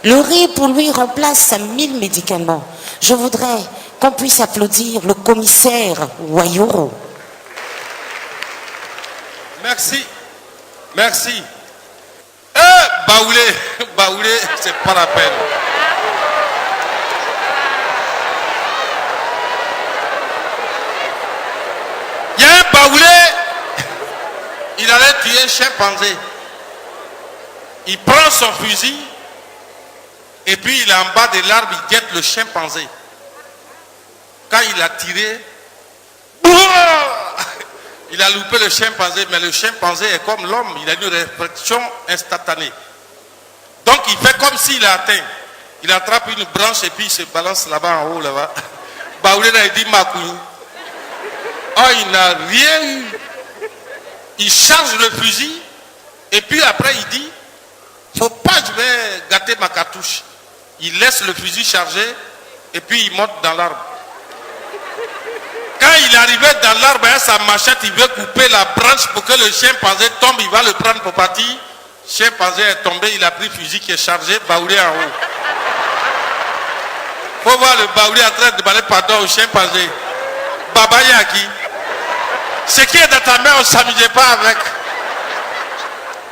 Le riz pour lui remplace 1000 médicaments. Je voudrais qu'on puisse applaudir le commissaire Wayoro. Merci. Merci. Baoulé, c'est pas la peine. Il y a un Baoulé, il allait tuer un chimpanzé. Il prend son fusil et puis il est en bas de l'arbre, il guette le chimpanzé. Quand il a tiré, il a loupé le chimpanzé, mais le chimpanzé est comme l'homme, il a une réflexion instantanée. Donc il fait comme s'il a atteint. Il attrape une branche et puis il se balance là-bas en haut, là-bas. Baoulé il dit Makouyou. Oh, il n'a rien eu. Il charge le fusil et puis après il dit faut pas, je vais gâter ma cartouche. Il laisse le fusil chargé et puis il monte dans l'arbre. Quand il arrivait dans l'arbre, avec sa machette, il veut couper la branche pour que le chimpanzé tombe, il va le prendre pour partir. Le chimpanzé est tombé, il a pris le fusil qui est chargé, Baoulé en haut. Il faut voir le Baoulé en train de demander pardon au chimpanzé. Baba Yaki, ce qui est dans ta main, on ne s'amusait pas avec.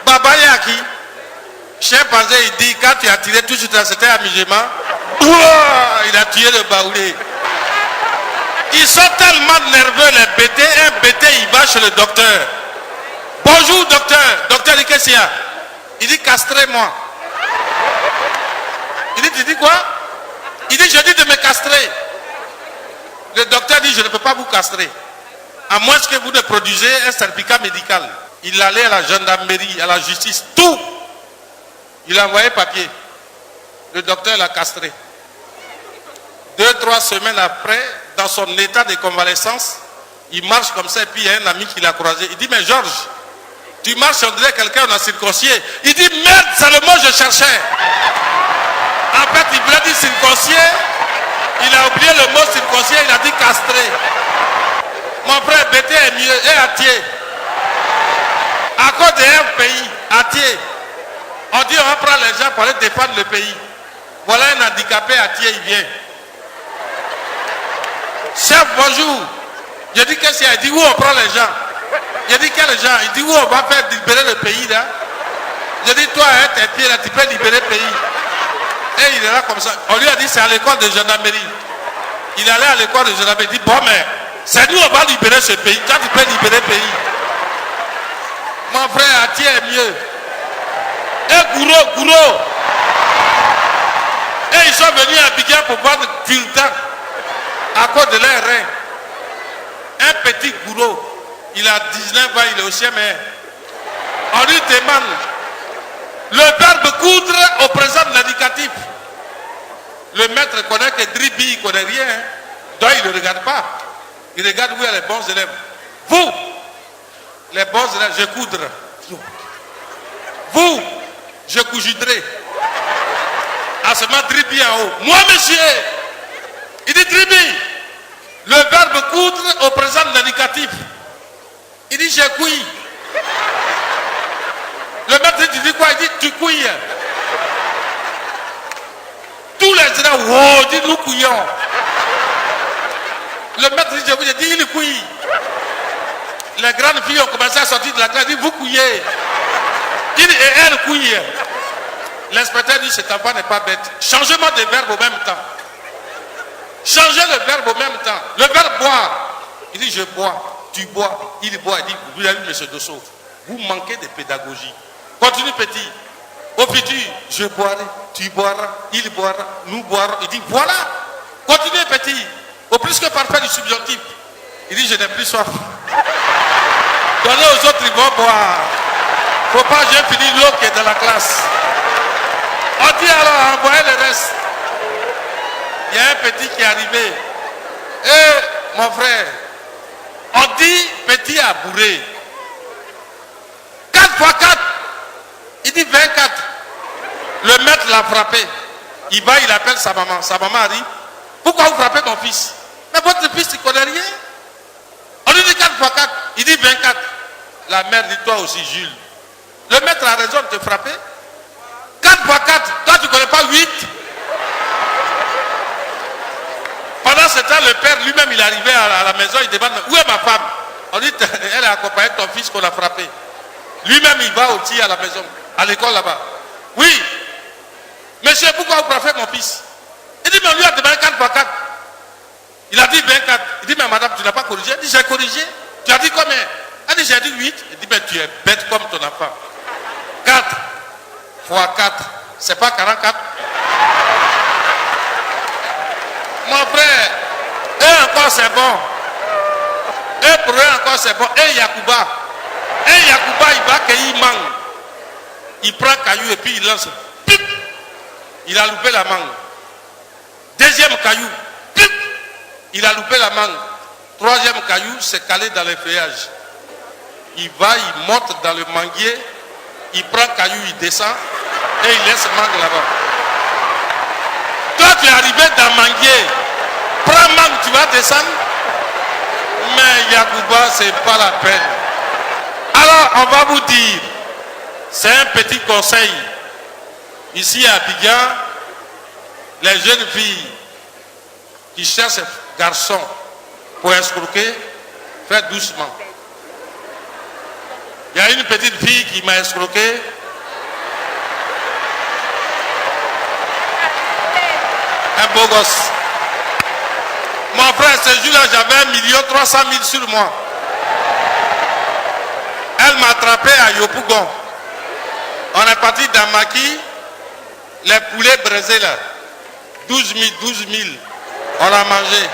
Baba Yaki, chimpanzé, il dit, quand tu as tiré tout de suite dans cet amusement, il a tué le Baoulé. Ils sont tellement nerveux, les bêtés. Un bêté, il va chez le docteur. Bonjour, docteur. Docteur, dit qu'est-ce qu'il y a? Il dit, castrez-moi. Il dit, tu dis quoi? Il dit, je dis de me castrer. Le docteur dit, je ne peux pas vous castrer. À moins que vous ne produisez un certificat médical. Il allait à la gendarmerie, à la justice, tout. Il a envoyé papier. Le docteur l'a castré. 2-3 semaines après, dans son état de convalescence, il marche comme ça et puis il y a un ami qui l'a croisé. Il dit, mais Georges, tu marches, on dirait quelqu'un, on a circoncié. Il dit, merde, c'est le mot que je cherchais. En fait, il voulait dire circoncié. Il a oublié le mot circoncié, il a dit castré. Mon frère, Bété est mieux, et Atié. À cause d'un pays, Atié. On dit, on va prendre les gens pour aller défendre le pays. Voilà un handicapé, Atié, il vient. Chef, bonjour. Je dis qu'est-ce qu'il y a? Il dit où on prend les gens? Je dis quels gens? Il dit où on va faire libérer le pays là? Je dis toi, hein, tes pieds là, tu peux libérer le pays. Et il est là comme ça. On lui a dit c'est à l'école de gendarmerie. Il allait à l'école de gendarmerie. Il dit bon mais c'est nous on va libérer ce pays. Toi tu peux libérer le pays. Mon frère Atié est mieux. Et Gouro. Et ils sont venus à Abidjan pour voir le Tildan. À cause de leur rein. Un petit Gouro, il a 19 ans, il est au CMR. On lui demande le verbe coudre au présent de l'indicatif. Le maître connaît que Dribi, il ne connaît rien. Donc il ne regarde pas. Il regarde où il y a les bons élèves. Vous, les bons élèves, je coudre. Vous, je cousuderai. À ce moment, Dribi en haut. Moi, monsieur, il dit Dribi, le verbe coudre au présent de l'indicatif. Il dit j'ai couillé. Le maître dit, tu dis quoi? Il dit tu couilles. Tous les élèves, wow, dit nous couillons. Le maître dit, je vous ai dit, il couille. Les grandes filles ont commencé à sortir de la classe, il dit vous couillez. Il dit et elle couille. L'inspecteur dit cet enfant n'est pas bête. Changement de verbe au même temps. Changez le verbe au même temps. Le verbe boire. Il dit je bois, tu bois, il boit. Il dit vous avez vu monsieur Dosso, vous manquez de pédagogie. Continue petit. Au futur, je boirai, tu boiras, il boira, nous boirons. Il dit voilà. Continue petit. Au plus que parfait du subjonctif. Il dit je n'ai plus soif. Donnez aux autres, ils vont boire. Faut pas j'ai fini l'eau qui est dans la classe. On dit alors envoyez le reste. Il y a un petit qui est arrivé. Et mon frère, on dit petit à bourré. 4 fois 4. Il dit 24. Le maître l'a frappé. Il va, il appelle sa maman. Sa maman arrive. Pourquoi vous frappez mon fils? Mais votre fils, il ne connaît rien. On lui dit 4 fois 4. Il dit 24. La mère dit toi aussi, Jules. Le maître a raison de te frapper. 4 fois 4. Toi, tu ne connais pas 8. lui-même, il est arrivé à la maison, il demande, où est ma femme? On dit, elle a accompagné ton fils qu'on a frappé. Lui-même, il va aussi à la maison, à l'école là-bas. Oui. Monsieur, pourquoi vous frappez mon fils? Il dit, mais on lui a demandé 4 par 4. Il a dit 24. Il dit, mais madame, tu n'as pas corrigé? Il dit, j'ai corrigé. Tu as dit combien? Elle dit, j'ai dit 8. Il dit, mais tu es bête comme ton enfant. 4 fois 4, c'est pas 44. Mon frère, et encore c'est bon. Et pour eux encore c'est bon. Et Yacouba, il va cueillir mangue. Il prend caillou et puis il lance. Pip! Il a loupé la mangue. Deuxième caillou. Pip! Il a loupé la mangue. Troisième caillou, c'est calé dans les feuillages. Il va, il monte dans le manguier. Il prend caillou, il descend. Et il laisse mangue là-bas. Toi, tu es arrivé dans manguier. Prends mangue, tu vas descendre. Mais Yacouba, c'est pas la peine. Alors, on va vous dire, c'est un petit conseil. Ici à Abidjan, les jeunes filles qui cherchent garçons pour escroquer, faites doucement. Il y a une petite fille qui m'a escroqué. Un beau gosse. Mon frère, ce jour-là, j'avais 1 300 000 sur moi. Elle m'a attrapé à Yopougon. On est parti dans Maki, les poulets braisés là. 12 000. On a mangé.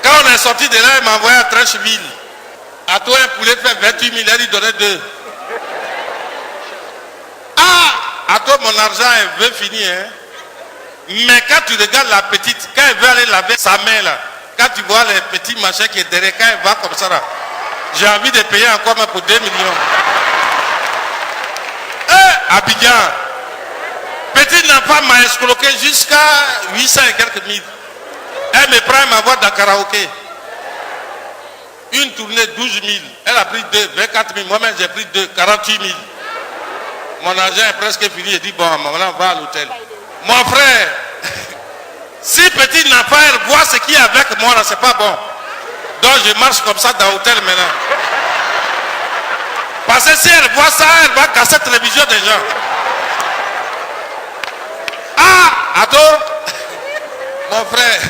Quand on est sorti de là, elle m'a envoyé à Trècheville. À toi, un poulet fait 28 000, elle lui donnait 2. Ah, à toi, mon argent, elle veut finir. Hein? Mais quand tu regardes la petite, quand elle veut aller laver sa main là, quand tu vois les petits machins qui est derrière, quand elle va comme ça là, j'ai envie de payer encore même pour 2 millions. Abidjan, petite enfant m'a escroqué jusqu'à 800 et quelques mille. Elle me prend ma voix dans karaoké. Une tournée 12 000. Elle a pris 2, 24 000. Moi-même j'ai pris 2, 48 000. Mon argent est presque fini. Elle dit bon, maintenant on va à l'hôtel. Mon frère, si petit enfant elle voit ce qui est avec moi là, c'est pas bon. Donc je marche comme ça dans l'hôtel maintenant. Parce que si elle voit ça, elle va casser la télévision des gens. Ah, attends. Mon frère,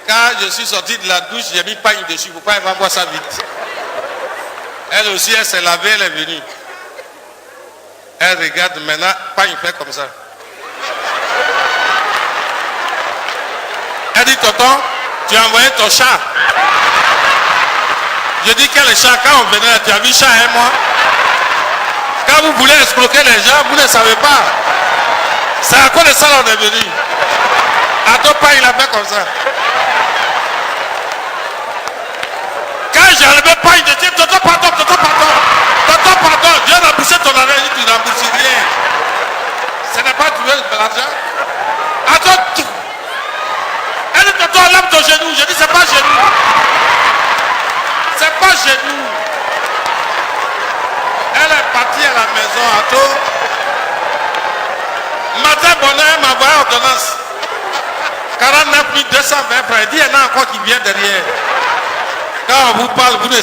quand je suis sorti de la douche, j'ai mis pagne dessus. Pourquoi elle va voir ça vite? Elle aussi, elle s'est lavée, elle est venue. Elle regarde maintenant, pagne fait comme ça. Elle dit, tonton, tu as envoyé ton chat. Je dis, quel chat? Quand on venait là, tu as vu chat, hein, moi? Quand vous voulez escroquer les gens, vous ne savez pas. C'est à quoi de ça on est venu? À ton pas, il a fait comme ça. Quand j'ai enlevé pas, il dit, tonton, pardon. Tonton, pardon, viens rembourser ton argent. Tu ne rembourses rien. Ce n'est pas tu veux de l'argent. Attends, elle dit, tonton, lève ton genou. Je dis, c'est pas genou. C'est pas genou. Elle est partie à la maison, à tout. Matin, bonheur, elle m'a envoyé ordonnance. 49 220 francs. Il dit, il y en a encore qui vient derrière. Quand on vous parle, vous ne savez pas.